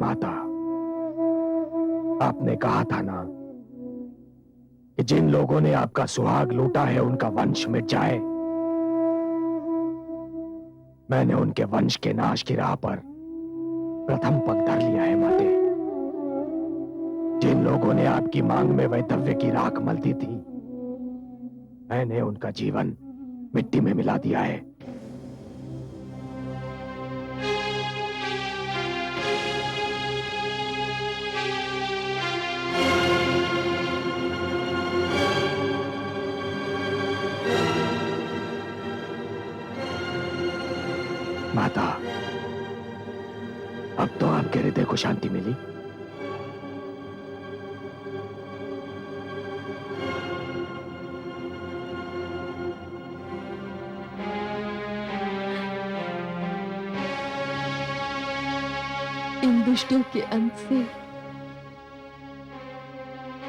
माता, आपने कहा था ना कि जिन लोगों ने आपका सुहाग लूटा है उनका वंश मिट जाए। मैंने उनके वंश के नाश की राह पर प्रथम पग धर लिया है माते। जिन लोगों ने आपकी मांग में वैधव्य की राख मल दी थी, मैंने उनका जीवन मिट्टी में मिला दिया है। माता, अब तो आपके हृदय को शांति मिली। इन दुष्टों के अंत से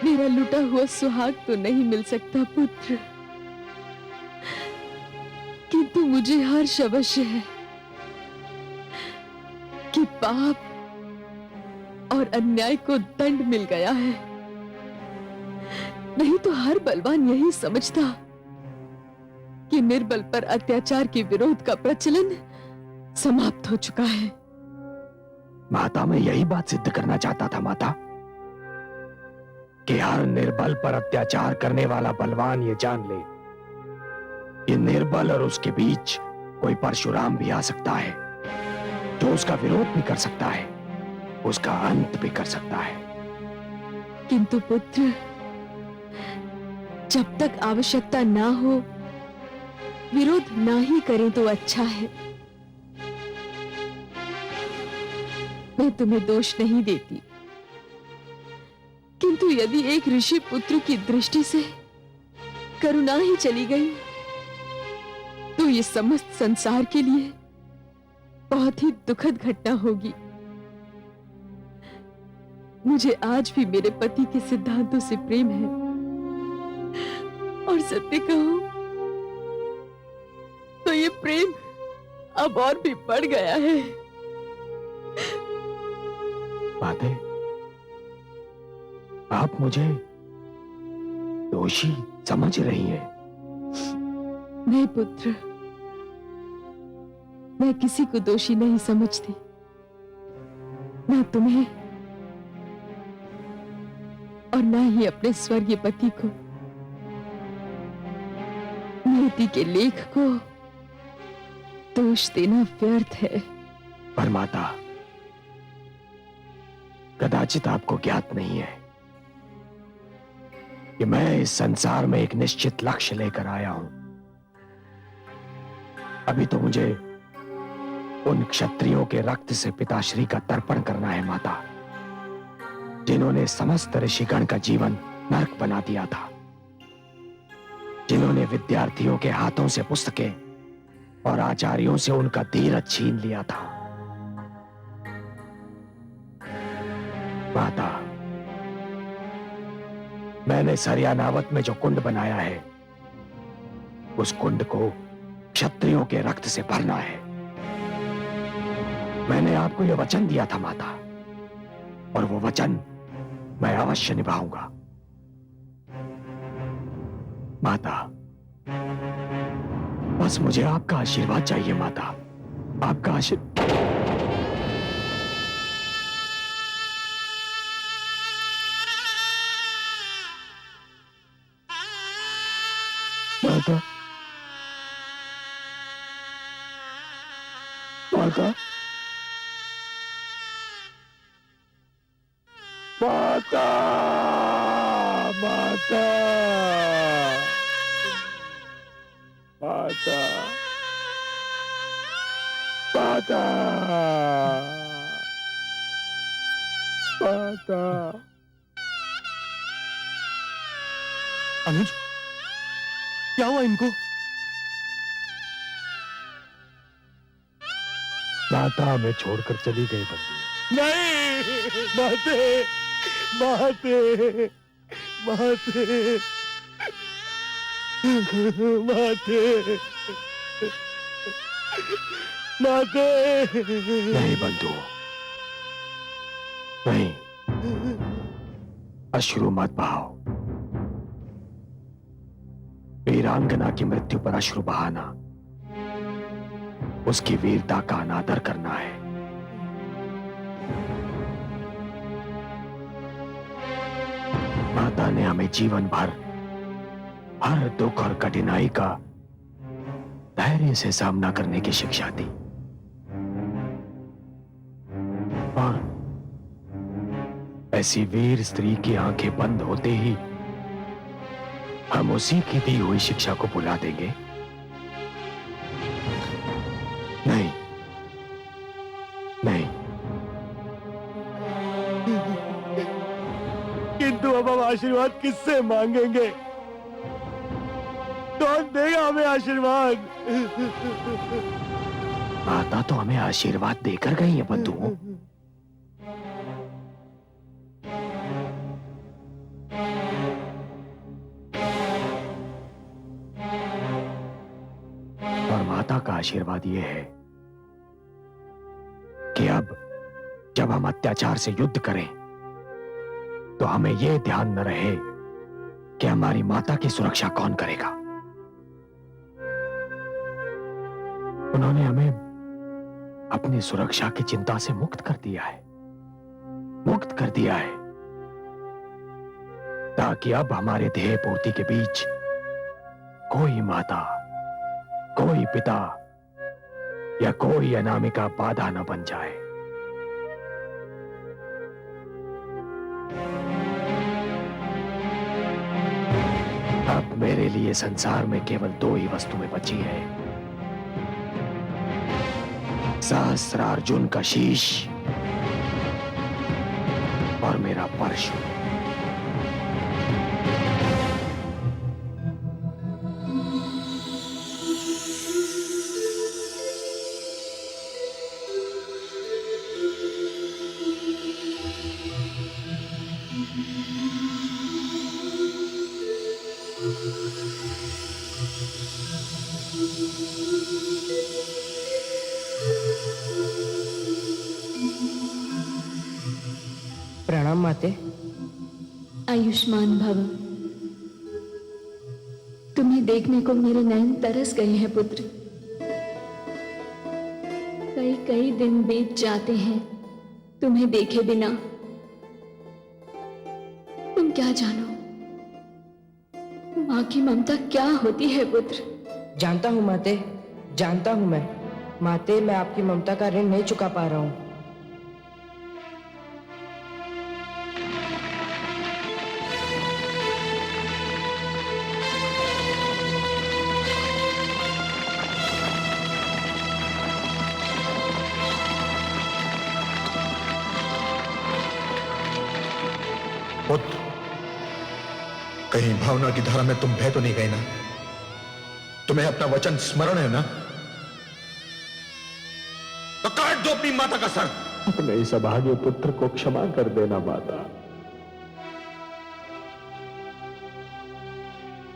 मेरा लुटा हुआ सुहाग तो नहीं मिल सकता पुत्र, किंतु मुझे हर्ष अवश्य है कि पाप और अन्याय को दंड मिल गया है। नहीं तो हर बलवान यही समझता कि निर्बल पर अत्याचार के विरोध का प्रचलन समाप्त हो चुका है। माता, मैं यही बात सिद्ध करना चाहता था माता, कि हर निर्बल पर अत्याचार करने वाला बलवान ये जान ले कि निर्बल और उसके बीच कोई परशुराम भी आ सकता है, जो उसका विरोध भी कर सकता है, उसका अंत भी कर सकता है। किंतु पुत्र, जब तक आवश्यकता ना हो विरोध ना ही करें तो अच्छा है। मैं तुम्हें दोष नहीं देती, किंतु यदि एक ऋषि पुत्र की दृष्टि से करुणा ही चली गई तो ये समस्त संसार के लिए बहुत ही दुखद घटना होगी। मुझे आज भी मेरे पति के सिद्धांतों से प्रेम है, और सत्य कहूं तो ये प्रेम अब और भी बढ़ गया है। बातें, आप मुझे दोषी समझ रही हैं? नहीं पुत्र, मैं किसी को दोषी नहीं समझती, ना तुम्हें और ना ही अपने स्वर्गीय पति को। नियति के लेख को दोष देना व्यर्थ है। पर माता, कदाचित आपको ज्ञात नहीं है कि मैं इस संसार में एक निश्चित लक्ष्य लेकर आया हूं। अभी तो मुझे उन क्षत्रियों के रक्त से पिताश्री का तर्पण करना है माता, जिन्होंने समस्त ऋषिगण का जीवन नरक बना दिया था, जिन्होंने विद्यार्थियों के हाथों से पुस्तकें और आचार्यों से उनका धीरज छीन लिया था। माता, मैंने सरियानावत में जो कुंड बनाया है, उस कुंड को क्षत्रियों के रक्त से भरना है। मैंने आपको यह वचन दिया था माता, और वो वचन मैं अवश्य निभाऊंगा। माता, बस मुझे आपका आशीर्वाद चाहिए माता, आपका आशीर्वाद। माता, माता, माता, माता, माता, माता, माता। अनुज, क्या हुआ इनको? माता हमें छोड़कर चली गई बंधु। नहीं, माते, माते, माते, माते, माते। नहीं बंधु, नहीं, अश्रु मत बहाओ। वीरांगना की मृत्यु पर अश्रु बहाना उसकी वीरता का अनादर करना है। माता ने हमें जीवन भर हर दुख और कठिनाई का धैर्य से सामना करने की शिक्षा दी, और ऐसी वीर स्त्री की आंखें बंद होते ही हम उसी की दी हुई शिक्षा को भुला देंगे? नहीं, नहीं। किंतु अब हम आशीर्वाद किससे मांगेंगे? कौन देगा हमें आशीर्वाद? माता तो हमें आशीर्वाद देकर गई है बंधुओं। और माता का आशीर्वाद यह है कि अब जब हम अत्याचार से युद्ध करें तो हमें यह ध्यान न रहे कि हमारी माता की सुरक्षा कौन करेगा। उन्होंने हमें अपनी सुरक्षा की चिंता से मुक्त कर दिया है, मुक्त कर दिया है, ताकि अब हमारे ध्येय पूर्ति के बीच कोई माता, कोई पिता या कोई अनामिका बाधा न बन जाए। अब मेरे लिए संसार में केवल दो ही वस्तुएं बची है, सहस्रार्जुन का शीश और मेरा परशु। प्रणाम माते। आयुष्मान भव। तुम्हें देखने को मेरे नयन तरस गए हैं पुत्र। कई कई दिन बीत जाते हैं तुम्हें देखे बिना। तुम क्या जानो माँ की ममता क्या होती है पुत्र। जानता हूँ माते, जानता हूँ मैं। माते, मैं आपकी ममता का ऋण नहीं चुका पा रहा हूँ। पुत्र, कहीं भावना की धारा में तुम बह तो नहीं गए ना? तुम्हें अपना वचन स्मरण है ना? तो काट दो अपनी माता का सर। अपने इस अभागे पुत्र को क्षमा कर देना माता।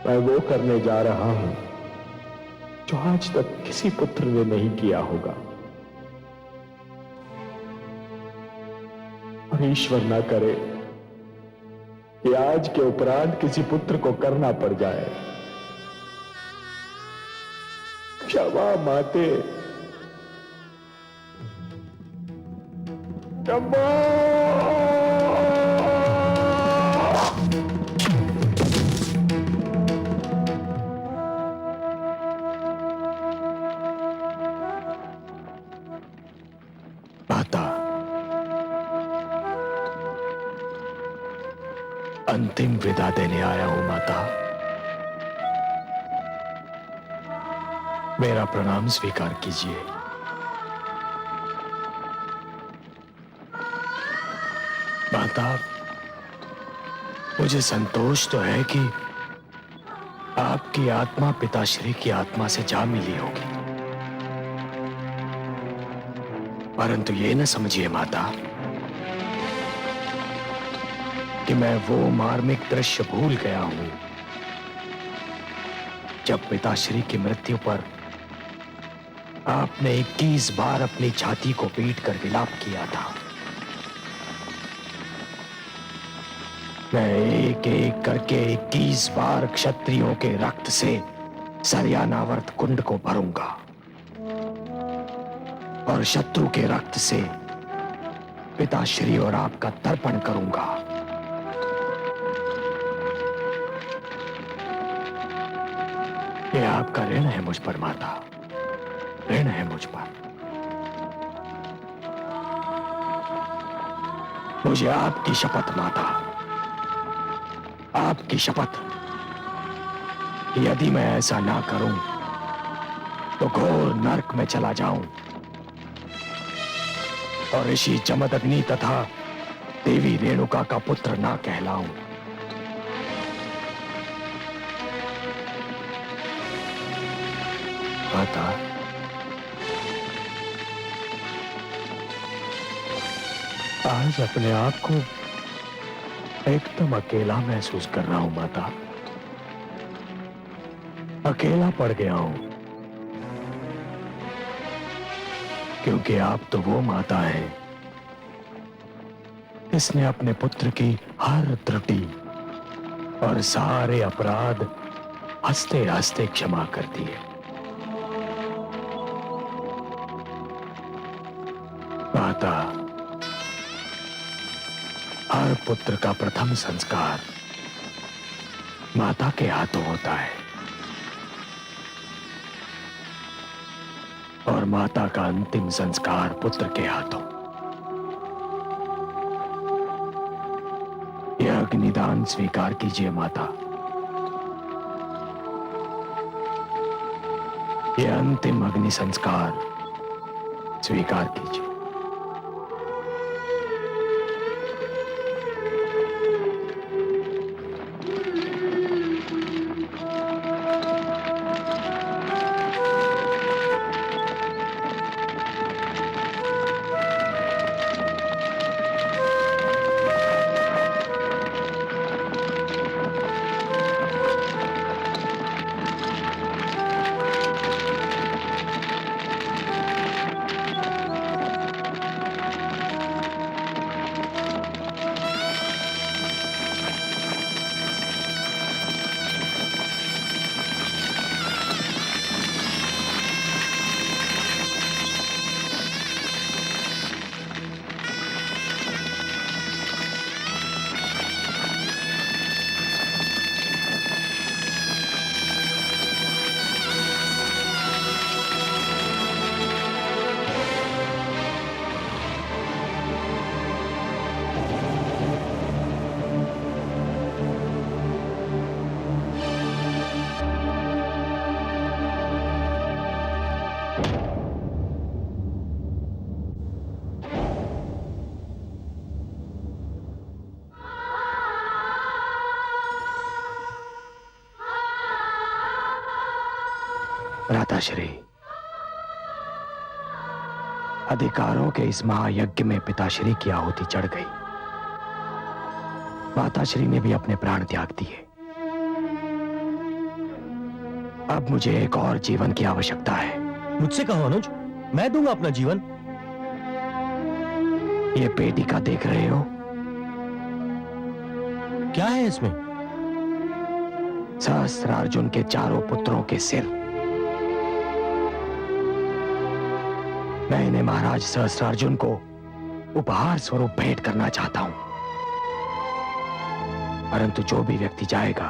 मैं वो करने जा रहा हूं जो आज तक किसी पुत्र ने नहीं किया होगा, और ईश्वर ना करे कि आज के उपरांत किसी पुत्र को करना पड़ जाए। क्षमा माते, क्षमा। माता, अंतिम विदा देने आया हूं माता। मेरा प्रणाम स्वीकार कीजिए। माता, मुझे संतोष तो है कि आपकी आत्मा पिताश्री की आत्मा से जा मिली होगी, परंतु ये न समझिए माता कि मैं वो मार्मिक दृश्य भूल गया हूं जब पिताश्री की मृत्यु पर आपने 21 बार अपनी छाती को पीट कर विलाप किया था। मैं एक एक करके 21 बार क्षत्रियों के रक्त से सरयानावर्त कुंड को भरूंगा और शत्रु के रक्त से पिताश्री और आपका तर्पण करूंगा। ये आपका ऋण है मुझ पर माता, ऋण है मुझ पर। मुझे आपकी शपथ माता, आपकी शपथ, यदि मैं ऐसा ना करूं तो घोर नरक में चला जाऊं और ऋषि जमदग्नि तथा देवी रेणुका का पुत्र ना कहलाऊं। माता, आज अपने आप को एकदम अकेला महसूस कर रहा हूं माता, अकेला पड़ गया हूं, क्योंकि आप तो वो माता हैं जिसने अपने पुत्र की हर त्रुटि और सारे अपराध हंसते हंसते क्षमा कर दिए। माता, हर पुत्र का प्रथम संस्कार माता के हाथों होता है और माता का अंतिम संस्कार पुत्र के हाथों। यह अग्निदान स्वीकार कीजिए माता, यह अंतिम अग्नि संस्कार स्वीकार कीजिए। भ्राताश्री, अधिकारों के इस महायज्ञ में पिताश्री की आहुति चढ़ गई। माताश्री ने भी अपने प्राण त्याग दिए। अब मुझे एक और जीवन की आवश्यकता है। मुझसे कहो अनुज, मैं दूंगा अपना जीवन। ये पेटिका देख रहे हो? क्या है इसमें? सहस्त्रार्जुन के चारों पुत्रों के सिर। मैं इन्हें महाराज सहस्त्रार्जुन को उपहार स्वरूप भेंट करना चाहता हूं, परंतु जो भी व्यक्ति जाएगा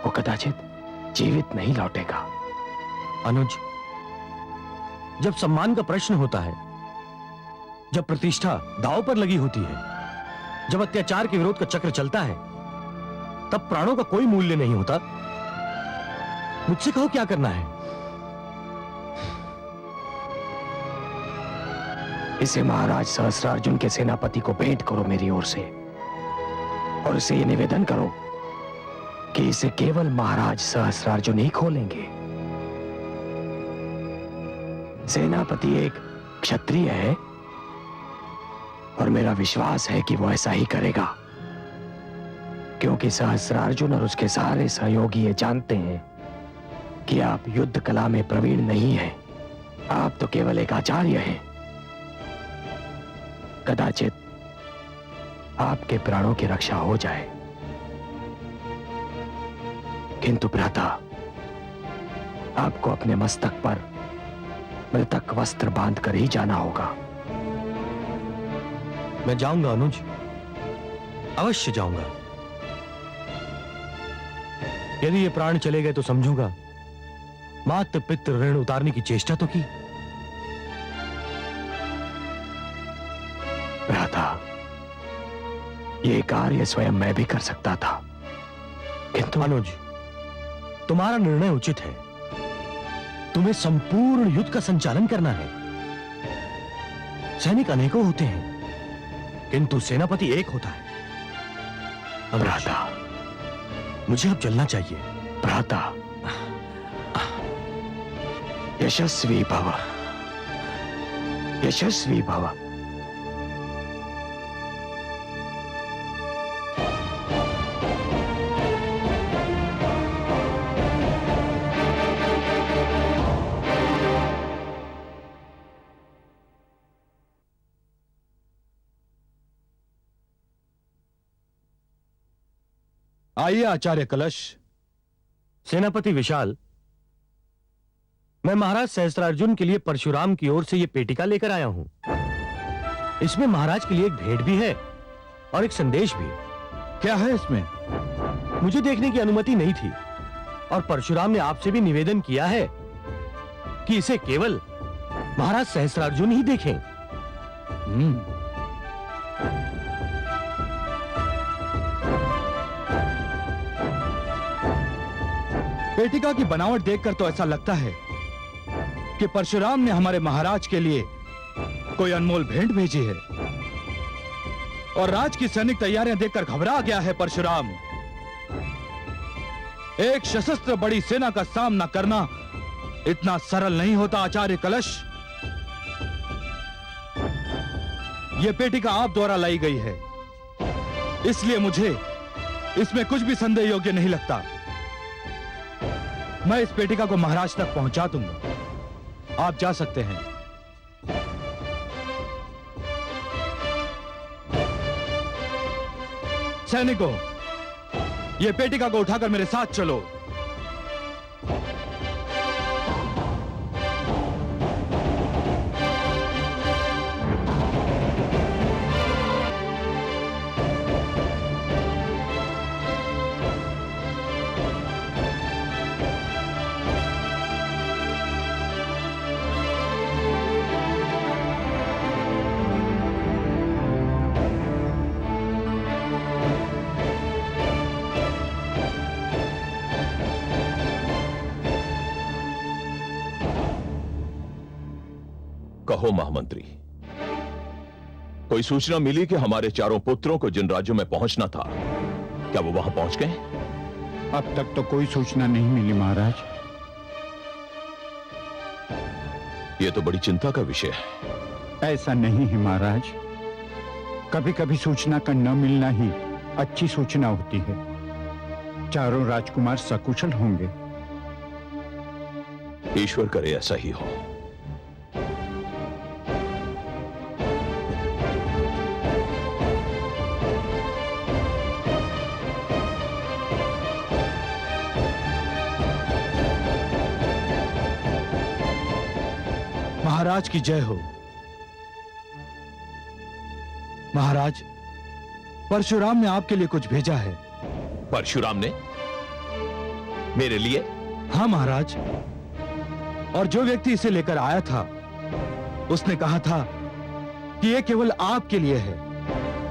वो कदाचित जीवित नहीं लौटेगा। अनुज, जब सम्मान का प्रश्न होता है, जब प्रतिष्ठा दांव पर लगी होती है, जब अत्याचार के विरोध का चक्र चलता है, तब प्राणों का कोई मूल्य नहीं होता। मुझसे कहो क्या करना है। इसे महाराज सहस्त्रार्जुन के सेनापति को भेंट करो मेरी ओर से, और उसे ये निवेदन करो कि इसे केवल महाराज सहस्त्रार्जुन ही खोलेंगे। सेनापति एक क्षत्रिय है और मेरा विश्वास है कि वो ऐसा ही करेगा, क्योंकि सहस्त्रार्जुन और उसके सारे सहयोगी ये जानते हैं कि आप युद्ध कला में प्रवीण नहीं हैं। आप तो केवल एक आचार्य हैं। कदाचित आपके प्राणों की रक्षा हो जाए, किंतु भ्राता, आपको अपने मस्तक पर मृतक वस्त्र बांध कर ही जाना होगा। मैं जाऊंगा अनुज, अवश्य जाऊंगा। यदि ये प्राण चले गए तो समझूंगा मात पितृ ऋण उतारने की चेष्टा तो की। भ्राता, ये कार्य स्वयं मैं भी कर सकता था, किंतु अनुज, तुम्हारा निर्णय उचित है। तुम्हें संपूर्ण युद्ध का संचालन करना है। सैनिक अनेकों होते हैं, किंतु सेनापति एक होता है। भ्राता, मुझे अब चलना चाहिए। भ्राता, यशस्वी भव, यशस्वी भव। आइए आचार्य कलश। सेनापति विशाल, मैं महाराज सहस्त्रार्जुन के लिए परशुराम की ओर से यह पेटिका लेकर आया हूं। इसमें महाराज के लिए एक भेंट भी है और एक संदेश भी। क्या है इसमें? मुझे देखने की अनुमति नहीं थी और परशुराम ने आपसे भी निवेदन किया है कि इसे केवल महाराज सहस्त्रार्जुन ही देखें। पेटिका की बनावट देखकर तो ऐसा लगता है कि परशुराम ने हमारे महाराज के लिए कोई अनमोल भेंट भेजी है और राज की सैनिक तैयारियां देखकर घबरा गया है परशुराम। एक सशस्त्र बड़ी सेना का सामना करना इतना सरल नहीं होता आचार्य कलश। यह पेटिका आप द्वारा लाई गई है, इसलिए मुझे इसमें कुछ भी संदेह योग्य नहीं लगता। मैं इस पेटिका को महाराज तक पहुंचा दूंगा। आप जा सकते हैं। सैनिकों, यह पेटिका को उठाकर मेरे साथ चलो। कहो महामंत्री, कोई सूचना मिली कि हमारे चारों पुत्रों को जिन राज्यों में पहुंचना था, क्या वो वहां पहुंच गए? अब तक तो कोई सूचना नहीं मिली महाराज। यह तो बड़ी चिंता का विषय है। ऐसा नहीं है महाराज, कभी कभी सूचना का न मिलना ही अच्छी सूचना होती है। चारों राजकुमार सकुशल होंगे। ईश्वर करे ऐसा ही हो। महाराज की जय हो। महाराज, परशुराम ने आपके लिए कुछ भेजा है। परशुराम ने मेरे लिए? हाँ महाराज, और जो व्यक्ति इसे लेकर आया था उसने कहा था कि यह केवल आपके लिए है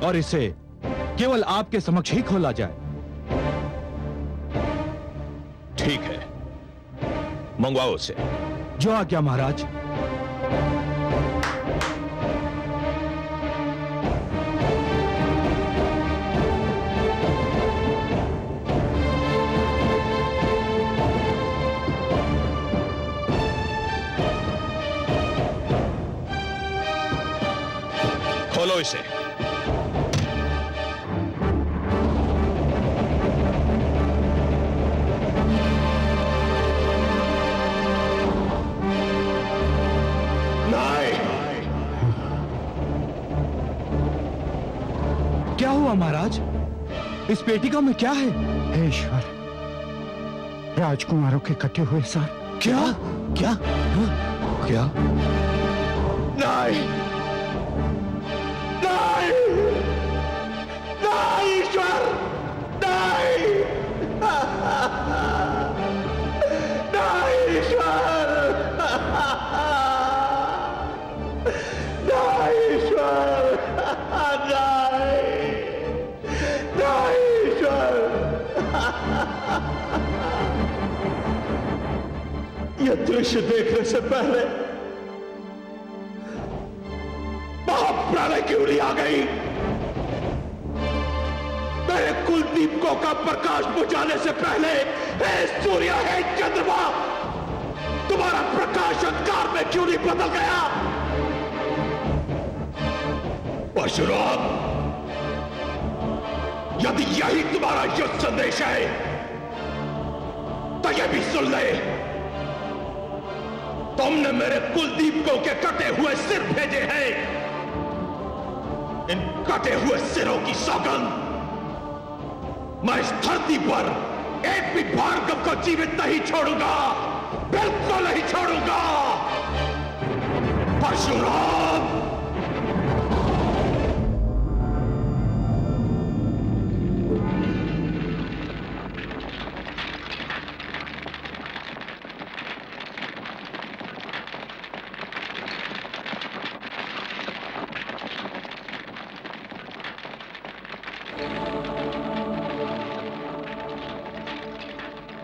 और इसे केवल आपके समक्ष ही खोला जाए। ठीक है, मंगवाओ उसे। जो आज्ञा महाराज। खोलो इसे। क्या हुआ हुआ महाराज? इस पेटिका में क्या है? हे ईश्वर, राजकुमारों के कटे हुए सर। क्या? क्या? क्या? नहीं, नहीं, नहीं ईश्वर, नहीं, नहीं ईश्वर, नहीं ईश्वर, नहीं, नहीं ईश्वर। यह दृश्य देखने से पहले महाप्रलय की उंगली आ गई। मेरे कुलदीपकों का प्रकाश बुझाने से पहले हे सूर्य, हे चंद्रमा, तुम्हारा प्रकाश अंधकार में क्यों नहीं बदल गया? परशुराम, यदि यही तुम्हारा युद्ध संदेश है तो यह भी सुन ले। तुमने मेरे कुलदीपकों के कटे हुए सिर भेजे हैं। इन कटे हुए सिरों की सौगंध, मैं इस धरती पर एक भी भार्गव को जीवित नहीं छोड़ूंगा, बिल्कुल नहीं छोड़ूंगा। परशुराम,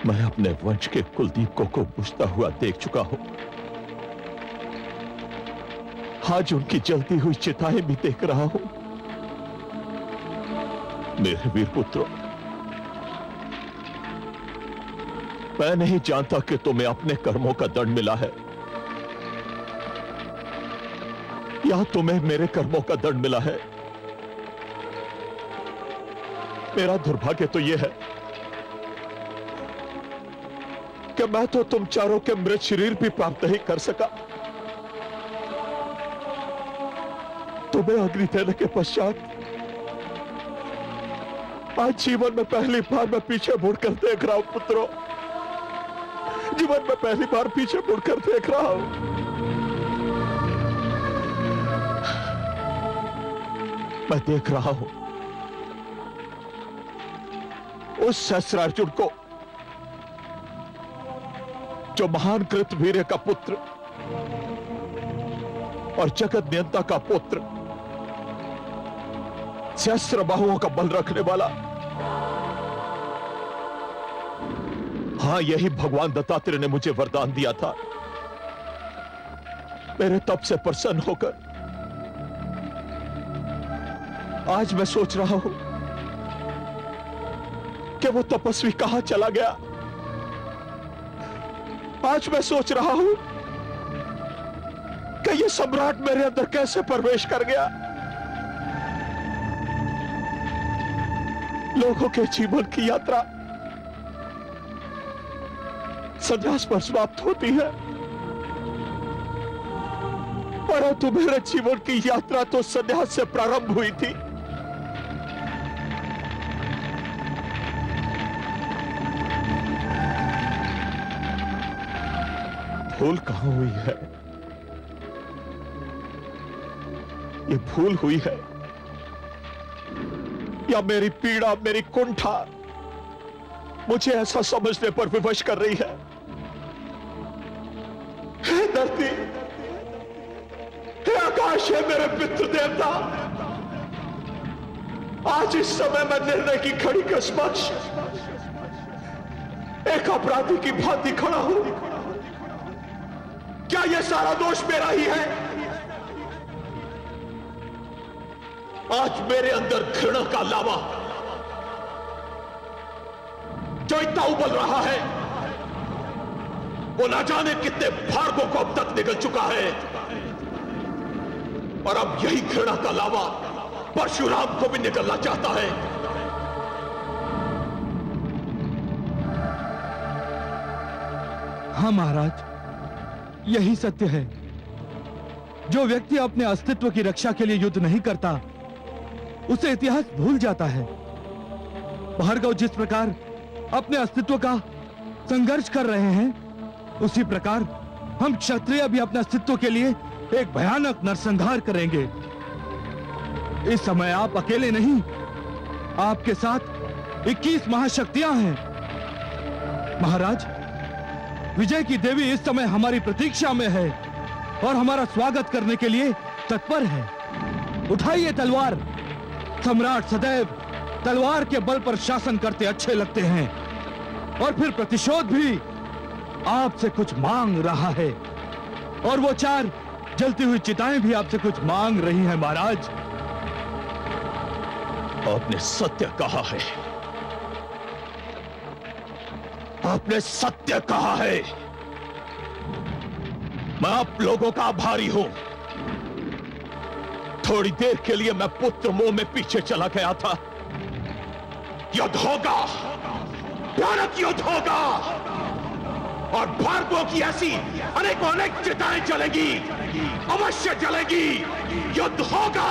मैं अपने वंश के कुलदीपकों को बुझता हुआ देख चुका हूं। आज उनकी जलती हुई चिताएं भी देख रहा हूं। मेरे वीर पुत्रों, मैं नहीं जानता कि तुम्हें अपने कर्मों का दंड मिला है या तुम्हें मेरे कर्मों का दंड मिला है। मेरा दुर्भाग्य तो यह है कि मैं तो तुम चारों के मृत शरीर भी प्राप्त नहीं कर सका। तुम्हें अग्नि देने के पश्चात आज जीवन में पहली बार मैं पीछे मुड़कर देख रहा हूं पुत्रों। जीवन में पहली बार पीछे मुड़कर देख रहा हूं। मैं देख रहा हूं उस सहस्रार्जुन को जो महान कृतवीर्य का पुत्र और जगत नियंता का पुत्र, सहस्त्र बाहुओं का बल रखने वाला। हां, यही भगवान दत्तात्रेय ने मुझे वरदान दिया था। मेरे तप से प्रसन्न होकर आज मैं सोच रहा हूं कि वो तपस्वी कहां चला गया। आज मैं सोच रहा हूं कि ये सम्राट मेरे अंदर कैसे प्रवेश कर गया। लोगों के जीवन की यात्रा संन्यास पर समाप्त होती है, परंतु मेरे जीवन की यात्रा तो संन्यास से प्रारंभ हुई थी। भूल कहां हुई है? ये भूल हुई है या मेरी पीड़ा, मेरी कुंठा मुझे ऐसा समझने पर विवश कर रही है? हे धरती, हे आकाश, है मेरे पितृ देवता, आज इस समय मैं निर्णय की घड़ी के समक्ष एक अपराधी की भांति खड़ा हूं। क्या यह सारा दोष मेरा ही है? आज मेरे अंदर घृणा का लावा जो इतना उबल रहा है, वो ना जाने कितने भार्गवों को अब तक निकल चुका है, और अब यही घृणा का लावा परशुराम को भी निकलना चाहता है। हाँ महाराज, यही सत्य है। जो व्यक्ति अपने अस्तित्व की रक्षा के लिए युद्ध नहीं करता, उसे इतिहास भूल जाता है। भार्गव जिस प्रकार अपने अस्तित्व का संघर्ष कर रहे हैं, उसी प्रकार हम क्षत्रिय भी अपने अस्तित्व के लिए एक भयानक नरसंहार करेंगे। इस समय आप अकेले नहीं, आपके साथ 21 महाशक्तियां हैं। महाराज, विजय की देवी इस समय हमारी प्रतीक्षा में है और हमारा स्वागत करने के लिए तत्पर है। उठाइए तलवार। सम्राट सदैव तलवार के बल पर शासन करते अच्छे लगते हैं, और फिर प्रतिशोध भी आपसे कुछ मांग रहा है, और वो 4 जलती हुई चिताएं भी आपसे कुछ मांग रही हैं। महाराज, आपने सत्य कहा है, आपने सत्य कहा है। मैं आप लोगों का आभारी हूं। थोड़ी देर के लिए मैं पुत्र मोह में पीछे चला गया था। युद्ध होगा, भयानक युद्ध होगा, और भार्गवों की ऐसी अनेक चिताएं जलेगी, अवश्य जलेगी। युद्ध होगा।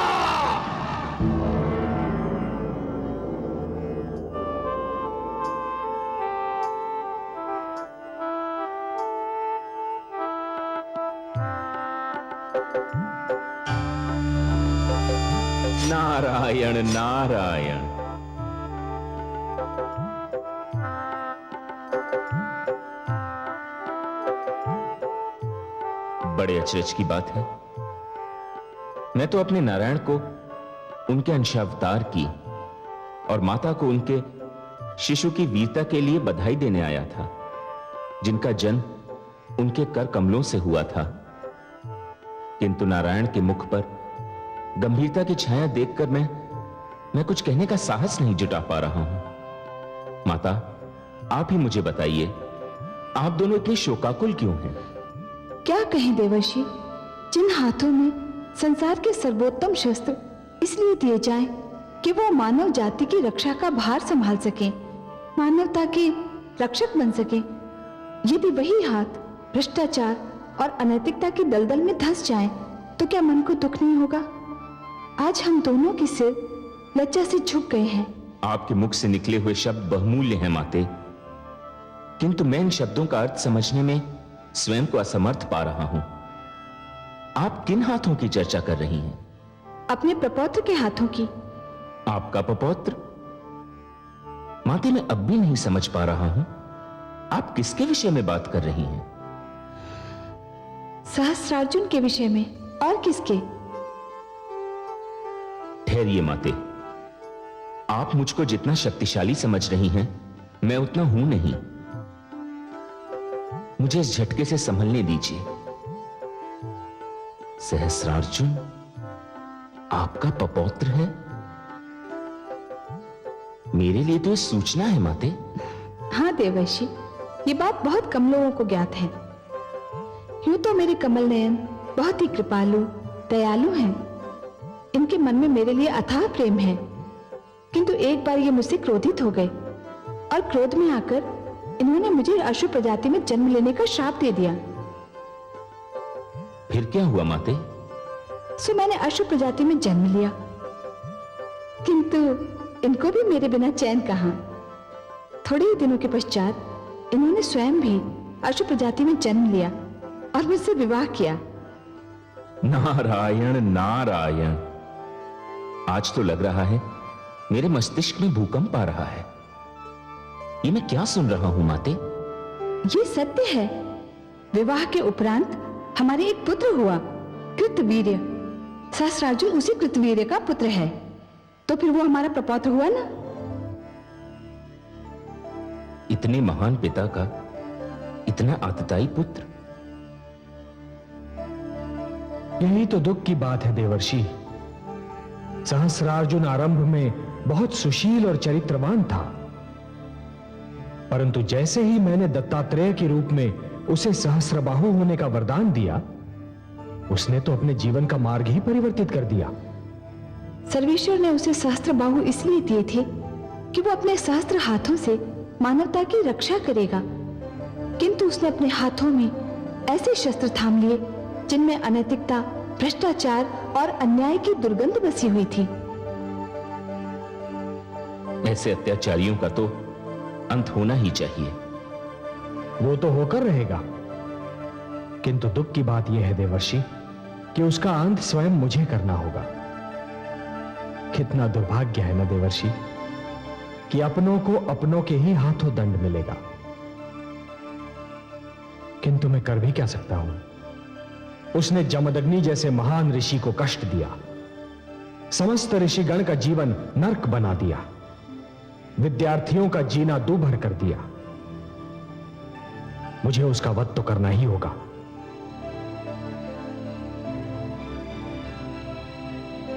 नारायण नारायण। बड़े अचरज की बात है। मैं तो अपने नारायण को उनके अंशावतार की और माता को उनके शिशु की वीरता के लिए बधाई देने आया था, जिनका जन्म उनके कर कमलों से हुआ था। किंतु नारायण के मुख पर गंभीरता की छाया देखकर मैं कुछ कहने का साहस नहीं जुटा पा रहा हूं। माता, आप ही मुझे बताइए, आप दोनों इतने शोकाकुल क्यों हैं? क्या कहें देवर्षि, जिन हाथों में संसार के सर्वोत्तम शस्त्र इसलिए दिए जाएं कि वो मानव जाति की रक्षा का भार संभाल सकें, मानवता के रक्षक बन सकें, यदि वही हाथ भ्रष्टाचार और अनैतिकता की दलदल में धंस जाएं, तो क्या मन को दुख नहीं होगा? आज हम दोनों के सिर लज्जा से झुक गए हैं। आपके मुख से निकले हुए शब्द बहुमूल्य हैं माते, किंतु मैं इन शब्दों का अर्थ समझने में स्वयं को असमर्थ पा रहा हूं। आप किन हाथों की चर्चा कर रही हैं? अपने प्रपौत्र के हाथों की। आपका प्रपौत्र? माते, मैं अब भी नहीं समझ पा रहा हूं, आप किसके विषय में बात कर रही हैं? सहस्रार्जुन के विषय में, और किसके? ठहरिए माते, आप मुझको जितना शक्तिशाली समझ रही हैं, मैं उतना हूं नहीं। मुझे इस झटके से संभलने दीजिए। सहस्रार्जुन आपका पपौत्र है? मेरे लिए तो यह सूचना है माते। हाँ देवर्षि, ये बात बहुत कम लोगों को ज्ञात है। यूं तो मेरे कमल नयन बहुत ही कृपालु, दयालु हैं। इनके मन में मेरे लिए अथाह प्रेम है, किंतु एक बार ये मुझसे क्रोधित हो गए, और क्रोध में आकर इन्होंने मुझे अश्व प्रजाति में जन्म लेने का श्राप दे दिया। फिर क्या हुआ माते? सो मैंने अश्व प्रजाति में जन्म लिया, किंतु इनको भी मेरे बिना चैन कहां। थोड़े ही दिनों के पश्चात इन्होंने स्वयं भी अश्व प्रजाति में जन्म लिया और मुझसे विवाह किया। नारायण नारायण। आज तो लग रहा है मेरे मस्तिष्क में भूकंप आ रहा है। ये मैं क्या सुन रहा हूं माते? ये सत्य है। विवाह के उपरांत हमारे एक पुत्र हुआ, कृतवीर्य। सहस्रार्जुन उसी कृतवीर्य का पुत्र है, तो फिर वो हमारा प्रपौत्र हुआ ना। इतने महान पिता का इतना आतताई पुत्र। यही तो दुख की बात है देवर्षि। सहस्रार्जुन आरंभ में बहुत सुशील और चरित्रवान था, परंतु जैसे ही मैंने दत्तात्रेय के रूप में उसे सहस्रबाहु होने का वरदान दिया, उसने तो अपने जीवन का मार्ग ही परिवर्तित कर दिया। सर्वेश्वर ने उसे सहस्त्रबाहु इसलिए दिए थे कि वो अपने सहस्त्र हाथों से मानवता की रक्षा करेगा, किंतु उसने अपने हाथों में ऐसे शस्त्र थाम लिए जिनमें अनैतिकता, भ्रष्टाचार और अन्याय की दुर्गंध बसी हुई थी। ऐसे अत्याचारियों का तो अंत होना ही चाहिए। वो तो होकर रहेगा, किंतु दुख की बात यह है देवर्षि कि उसका अंत स्वयं मुझे करना होगा। कितना दुर्भाग्य है ना देवर्षि कि अपनों को अपनों के ही हाथों दंड मिलेगा। किंतु मैं कर भी क्या सकता हूं? उसने जमदग्नि जैसे महान ऋषि को कष्ट दिया, समस्त ऋषिगण का जीवन नरक बना दिया, विद्यार्थियों का जीना दूभर कर दिया। मुझे उसका वध तो करना ही होगा।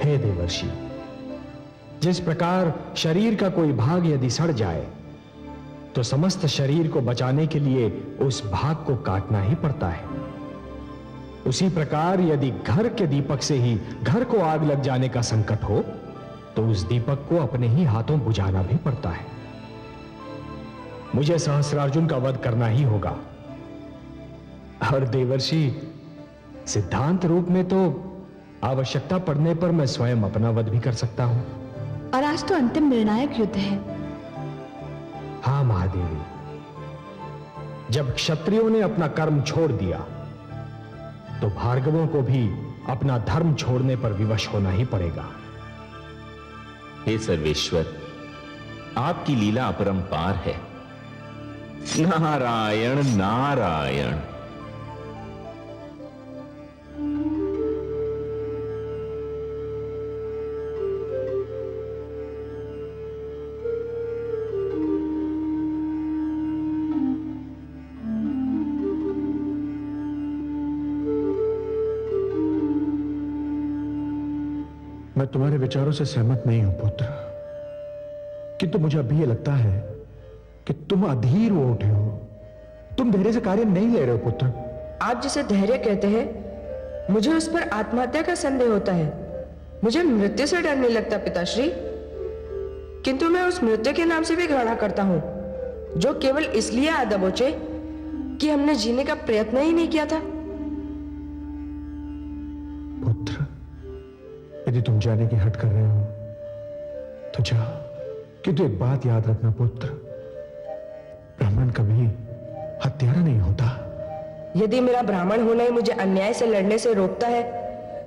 हे देवर्षि, जिस प्रकार शरीर का कोई भाग यदि सड़ जाए तो समस्त शरीर को बचाने के लिए उस भाग को काटना ही पड़ता है, उसी प्रकार यदि घर के दीपक से ही घर को आग लग जाने का संकट हो तो उस दीपक को अपने ही हाथों बुझाना भी पड़ता है। मुझे सहस्रार्जुन का वध करना ही होगा। और देवर्षि, सिद्धांत रूप में तो आवश्यकता पड़ने पर मैं स्वयं अपना वध भी कर सकता हूं। और आज तो अंतिम निर्णायक युद्ध है। हां महादेवी, जब क्षत्रियों ने अपना कर्म छोड़ दिया तो भार्गवों को भी अपना धर्म छोड़ने पर विवश होना ही पड़ेगा। हे सर्वेश्वर, आपकी लीला अपरंपार है। नारायण नारायण। मैं तुम्हारे विचारों से सहमत नहीं हूं पुत्र, किंतु मुझे अभी यह लगता है कि तुम अधीर हो उठे हो। तुम धैर्य से कार्य नहीं ले रहे हो पुत्र। आप जिसे धैर्य कहते हैं, मुझे उस पर आत्महत्या का संदेह होता है। मुझे मृत्यु से डर नहीं लगता पिताश्री, किंतु मैं उस मृत्यु के नाम से भी घृणा करता हूं, जो केवल इसलिए आ दबोचे कि हमने जीने का प्रयत्न ही नहीं किया था। पुत्र, यदि तुम जाने की हट कर रहे हो तो जाओ, किंतु एक बात याद रखना पुत्र, ब्राह्मण कभी हत्यारा नहीं होता। यदि मेरा ब्राह्मण होना ही मुझे अन्याय से लड़ने से रोकता है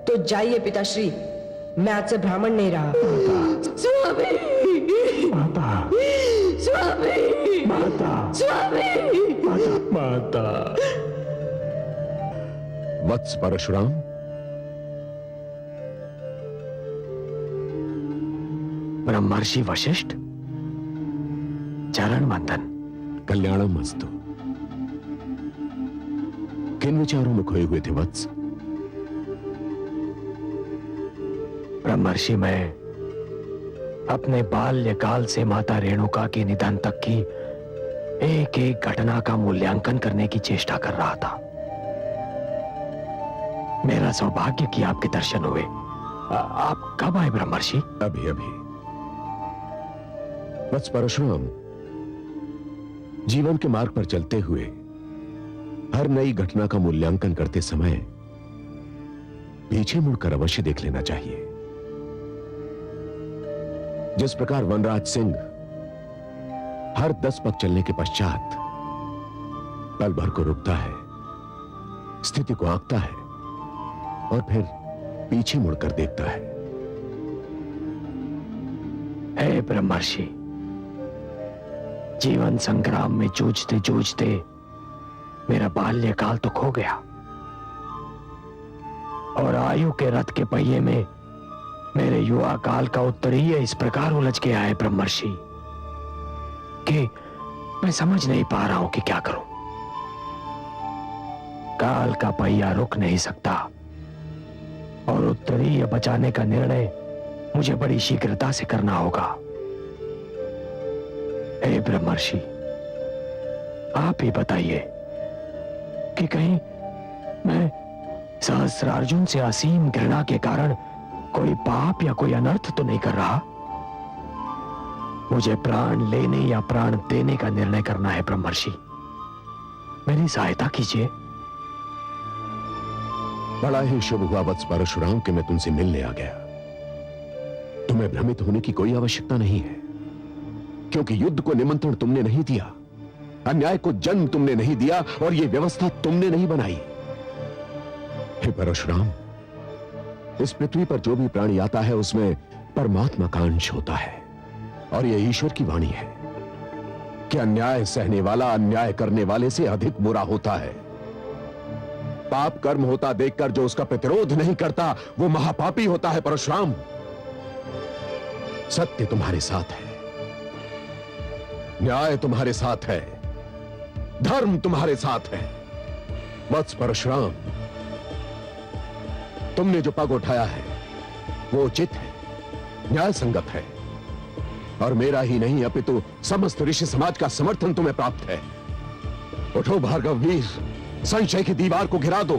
तो जाइए पिताश्री, मैं आज से ब्राह्मण नहीं रहा। स्वामी, माता, स्वामी, माता, स्वामी, माता, माता। वत्स परशुराम, ब्रह्मर्षि वशिष्ठ, चरण वंदन। कल्याणमस्तु। किन विचारों में खोए हुए थे वत्स? ब्रह्मर्षि, मैं अपने बाल्यकाल से माता रेणुका के निधन तक की एक एक घटना का मूल्यांकन करने की चेष्टा कर रहा था। मेरा सौभाग्य कि आपके दर्शन हुए। आप कब आए ब्रह्मर्षि? अभी अभी। वत्स परशुराम, जीवन के मार्ग पर चलते हुए हर नई घटना का मूल्यांकन करते समय पीछे मुड़कर अवश्य देख लेना चाहिए। जिस प्रकार वनराज सिंह हर 10 पग चलने के पश्चात पल भर को रुकता है, स्थिति को आंकता है और फिर पीछे मुड़कर देखता है। हे ब्रह्मर्षि, जीवन संग्राम में जूझते जूझते मेरा बाल्यकाल तो खो गया और आयु के रथ के पहिए में मेरे युवा काल का उत्तरीय इस प्रकार उलझ गया है ब्रह्मर्षि कि मैं समझ नहीं पा रहा हूं कि क्या करूं। काल का पहिया रुक नहीं सकता और उत्तरीय बचाने का निर्णय मुझे बड़ी शीघ्रता से करना होगा। हे ब्रह्मर्षि, आप ही बताइए कि कहीं मैं सहस्रार्जुन से असीम घृणा के कारण कोई पाप या कोई अनर्थ तो नहीं कर रहा। मुझे प्राण लेने या प्राण देने का निर्णय करना है ब्रह्मर्षि, मेरी सहायता कीजिए। बड़ा ही शुभ हुआ वत्स परशुराम कि मैं तुमसे मिलने आ गया। तुम्हें भ्रमित होने की कोई आवश्यकता नहीं है। क्योंकि युद्ध को निमंत्रण तुमने नहीं दिया, अन्याय को जन्म तुमने नहीं दिया और यह व्यवस्था तुमने नहीं बनाई। हे परशुराम, इस पृथ्वी पर जो भी प्राणी आता है उसमें परमात्मा का अंश होता है और यह ईश्वर की वाणी है कि अन्याय सहने वाला अन्याय करने वाले से अधिक बुरा होता है। पाप कर्म होता देखकर जो उसका प्रतिरोध नहीं करता वो महापापी होता है। परशुराम, सत्य तुम्हारे साथ है, न्याय तुम्हारे साथ है, धर्म तुम्हारे साथ है। वत्स परशुराम, तुमने जो पग उठाया है वो उचित है, न्याय संगत है और मेरा ही नहीं अपितु समस्त ऋषि समाज का समर्थन तुम्हें प्राप्त है। उठो भार्गव वीर, संशय की दीवार को गिरा दो,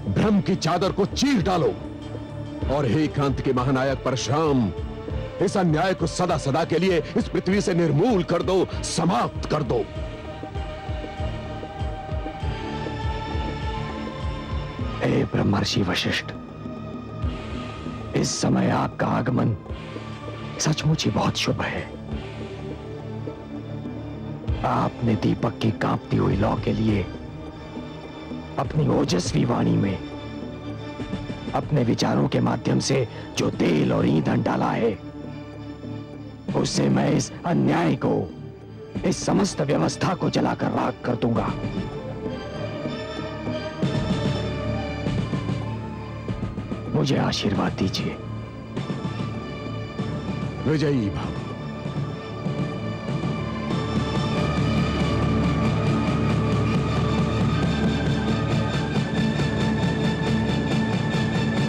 भ्रम की चादर को चीर डालो और हे क्रांति के महानायक परशुराम, इस अन्याय को सदा सदा के लिए इस पृथ्वी से निर्मूल कर दो, समाप्त कर दो। हे ब्रह्मर्षि वशिष्ठ, इस समय आपका आगमन सचमुच ही बहुत शुभ है। आपने दीपक की कांपती हुई लौ के लिए अपनी ओजस्वी वाणी में अपने विचारों के माध्यम से जो तेल और ईंधन डाला है, उससे मैं इस अन्याय को, इस समस्त व्यवस्था को जलाकर राख कर दूंगा। मुझे आशीर्वाद दीजिए। विजयी भव।